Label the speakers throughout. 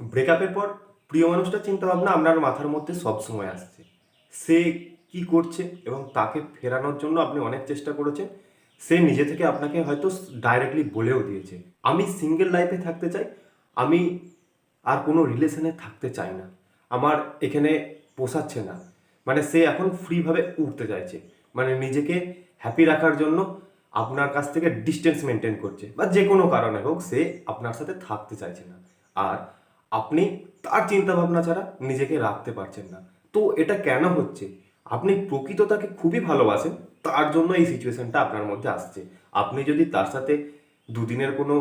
Speaker 1: ব্রেকআপের পর প্রিয় মানুষটার চিন্তাভাবনা আপনার মাথার মধ্যে সবসময় আসছে। সে কি করছে এবং তাকে ফেরানোর জন্য আপনি অনেক চেষ্টা করেছেন। সে নিজে থেকে আপনাকে হয়তো ডাইরেক্টলি বলেও দিয়েছে, আমি সিঙ্গেল লাইফে থাকতে চাই, আমি আর কোনো রিলেশনে থাকতে চাই না, আমার এখানে পোষাচ্ছে না। মানে সে এখন ফ্রিভাবে উঠতে চাইছে, মানে নিজেকে হ্যাপি রাখার জন্য আপনার কাছ থেকে ডিস্টেন্স মেনটেন করছে, বা যে কোনো কারণে হোক সে আপনার সাথে থাকতে চাইছে না। আর আপনি তার চিন্তা ভাবনা ছাড়া নিজেকে রাখতে পারছেন না। তো এটা কেন হচ্ছে? আপনি প্রকৃত তাকে খুবই ভালোবাসেন, তার জন্য এই সিচুয়েশনটা আপনার মধ্যে আসছে। আপনি যদি তার সাথে দুদিনের কোনো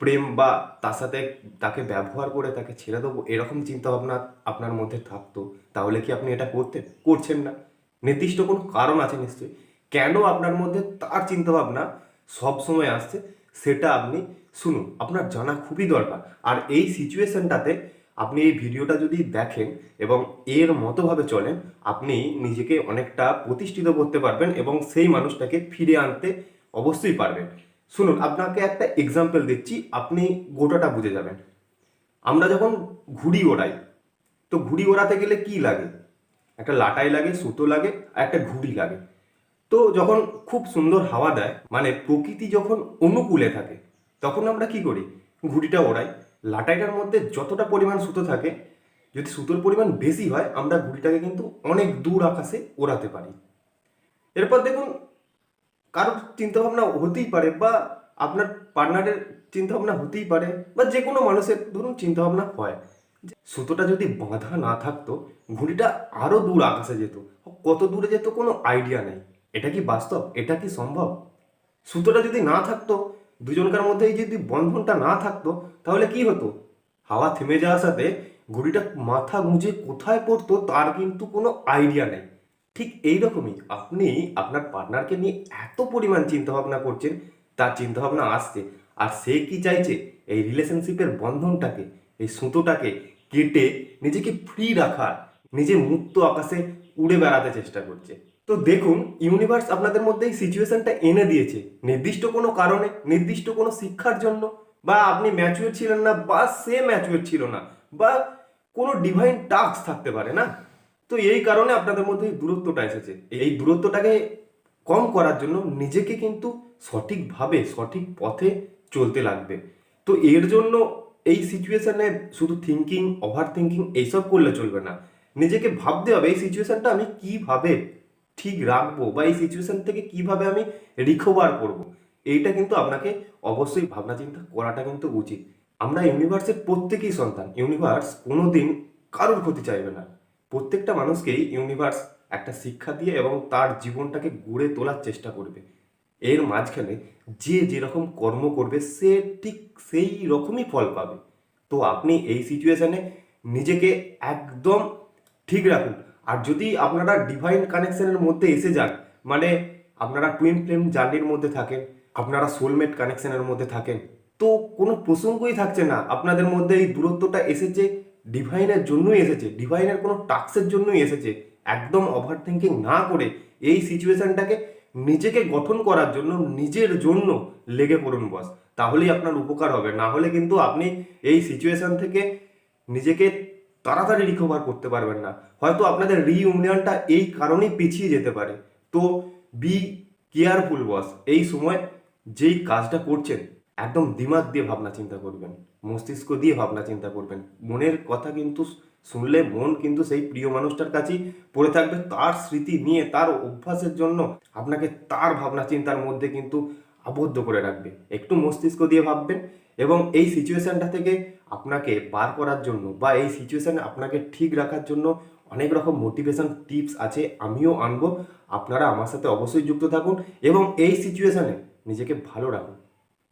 Speaker 1: প্রেম বা তার সাথে তাকে ব্যবহার করে তাকে ছেড়ে দেবো এরকম চিন্তা ভাবনা আপনার মধ্যে থাকতো, তাহলে কি আপনি এটা করছেন না? নির্দিষ্ট কোনো কারণ আছে নিশ্চয়ই কেন আপনার মধ্যে তার চিন্তা ভাবনা সবসময় আসছে। সেটা আপনি শুনুন, আপনার জানা খুবই দরকার। আর এই সিচুয়েশনটাতে আপনি এই ভিডিওটা যদি দেখেন এবং এর মতোভাবে চলেন, আপনি নিজেকে অনেকটা প্রতিষ্ঠিত করতে পারবেন এবং সেই মানুষটাকে ফিরে আনতে অবশ্যই পারবেন। শুনুন, আপনাকে একটা এক্সাম্পল দিচ্ছি, আপনি গোটাটা বুঝে যাবেন। আমরা যখন ঘুড়ি ওড়াই, তো ঘুড়ি ওড়াতে গেলে কি লাগে? একটা লাটাই লাগে, সুতো লাগে, আর একটা ঘুড়ি লাগে। তো যখন খুব সুন্দর হাওয়া দেয়, মানে প্রকৃতি যখন অনুকূলে থাকে, তখন আমরা কি করি? ঘুড়িটা ওড়াই। লাটাইটার মধ্যে যতটা পরিমাণ সুতো থাকে, যদি সুতোর পরিমাণ বেশি হয়, আমরা ঘুড়িটাকে কিন্তু অনেক দূর আকাশে ওড়াতে পারি। এরপর দেখুন, কারোর চিন্তাভাবনা হতেই পারে, বা আপনার পার্টনারের চিন্তাভাবনা হতেই পারে, বা যে কোনো মানুষের ধরুন চিন্তাভাবনা হয় যে সুতোটা যদি বাঁধা না থাকতো, ঘুড়িটা আরো দূর আকাশে যেত। কত দূরে যেত কোনো আইডিয়া নেই। এটা কি বাস্তব? এটা কি সম্ভব? সুতোটা যদি না থাকতো, দুজনকার মধ্যে এই যদি বন্ধনটা না থাকতো, তাহলে কি হতো? হাওয়া থেমে যাওয়ার সাথে ঘুড়িটা মাথা গুঁজে কোথায় পড়তো তার কিন্তু কোনো আইডিয়া নেই। ঠিক এইরকমই আপনি আপনার পার্টনারকে নিয়ে এত পরিমাণ চিন্তাভাবনা করছেন, তার চিন্তাভাবনা আসছে, আর সে কি চাইছে? এই রিলেশনশিপের বন্ধনটাকে, এই সুতোটাকে কেটে নিজেকে ফ্রি রাখার, নিজে মুক্ত আকাশে উড়ে বেড়াতে চেষ্টা করছে। তো দেখুন, ইউনিভার্স আপনাদের মধ্যে এই সিচুয়েশনটা এনে দিয়েছে নির্দিষ্ট কোনো কারণে, নির্দিষ্ট কোনো শিক্ষার জন্য, বা আপনি ম্যাচুয়ার ছিলেন না, বা সে ম্যাচুয়ার ছিল না, বা কোনো ডিভাইন টাস্ক থাকতে পারে না। তো এই কারণে আপনাদের মধ্যে এই দূরত্বটা এসেছে। এই দূরত্বটাকে কম করার জন্য নিজেকে কিন্তু সঠিকভাবে সঠিক পথে চলতে লাগবে। তো এর জন্য এই সিচুয়েশনে শুধু থিঙ্কিং, ওভার থিঙ্কিং এইসব করলে চলবে না। নিজেকে ভাবতে হবে এই সিচুয়েশনটা আমি কিভাবে ঠিক রাখবো, বা এই সিচুয়েশন থেকে কিভাবে আমি রিকভার করব। এইটা কিন্তু আপনাকে অবশ্যই ভাবনা চিন্তা করাটা কিন্তু উচিত। আমরা ইউনিভার্সের প্রত্যেকেই সন্তান। ইউনিভার্স কোনোদিন কারোর ক্ষতি চাইবে না। প্রত্যেকটা মানুষকেই ইউনিভার্স একটা শিক্ষা দিয়ে এবং তার জীবনটাকে গড়ে তোলার চেষ্টা করবে। এর মাঝখানে যে যেরকম কর্ম করবে সে ঠিক সেই রকমই ফল পাবে। তো আপনি এই সিচুয়েশনে নিজেকে একদম ঠিক রাখুন। আর যদি আপনারা ডিভাইন কানেকশনের মধ্যে এসে যান, মানে আপনারা টুইন ফ্লেম জার্নির মধ্যে থাকেন, আপনারা সোলমেট কানেকশনের মধ্যে থাকেন, তো কোনো প্রসঙ্গই থাকছে না আপনাদের মধ্যে এই দূরত্বটা এসেছে ডিভাইনের জন্যই এসেছে, ডিভাইনের কোনো টাস্কের জন্যই এসেছে। একদম ওভার থিঙ্কিং না করে এই সিচুয়েশনটাকে নিজেকে গঠন করার জন্য, নিজের জন্য লেগে পড়ুন বস। তাহলেই আপনার উপকার হবে। না হলে কিন্তু আপনি এই সিচুয়েশন থেকে নিজেকে তাড়াতাড়ি রিকভার করতে পারবেন না। হয়তো আপনাদের রিইউনিয়নটা এই কারণেই পিছিয়ে যেতে পারে। তো বি কেয়ারফুল বস। এই সময় যেই কাজটা করছেন, একদম দিমাগ দিয়ে ভাবনা চিন্তা করবেন, মস্তিষ্ক দিয়ে ভাবনা চিন্তা করবেন। মনের কথা কিন্তু শুনলে মন কিন্তু সেই প্রিয় মানুষটার কাছেই পড়ে থাকবে, তার স্মৃতি নিয়ে, তার অভ্যাসের জন্য আপনাকে তার ভাবনা চিন্তার মধ্যে কিন্তু আবদ্ধ করে রাখবে। একটু মস্তিষ্ক দিয়ে ভাববেন এবং এই সিচুয়েশনটা থেকে আপনাকে বার করার জন্য, বা এই সিচুয়েশনে আপনাকে ঠিক রাখার জন্য অনেক রকম মোটিভেশন টিপস আছে, আমিও আনবো। আপনারা আমার সাথে অবশ্যই যুক্ত থাকুন এবং এই সিচুয়েশনে নিজেকে ভালো রাখুন।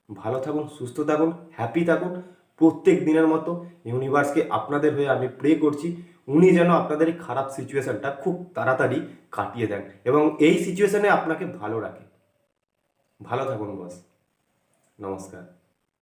Speaker 1: ভালো থাকুন, সুস্থ থাকুন, হ্যাপি থাকুন। প্রত্যেক দিনের মতো ইউনিভার্সকে আপনাদের হয়ে আমি প্রে করছি, উনি যেন আপনাদের এই খারাপ সিচুয়েশনটা খুব তাড়াতাড়ি কাটিয়ে দেন এবং এই সিচুয়েশনে আপনাকে ভালো রাখে। ভালো থাকুন বস। নমস্কার।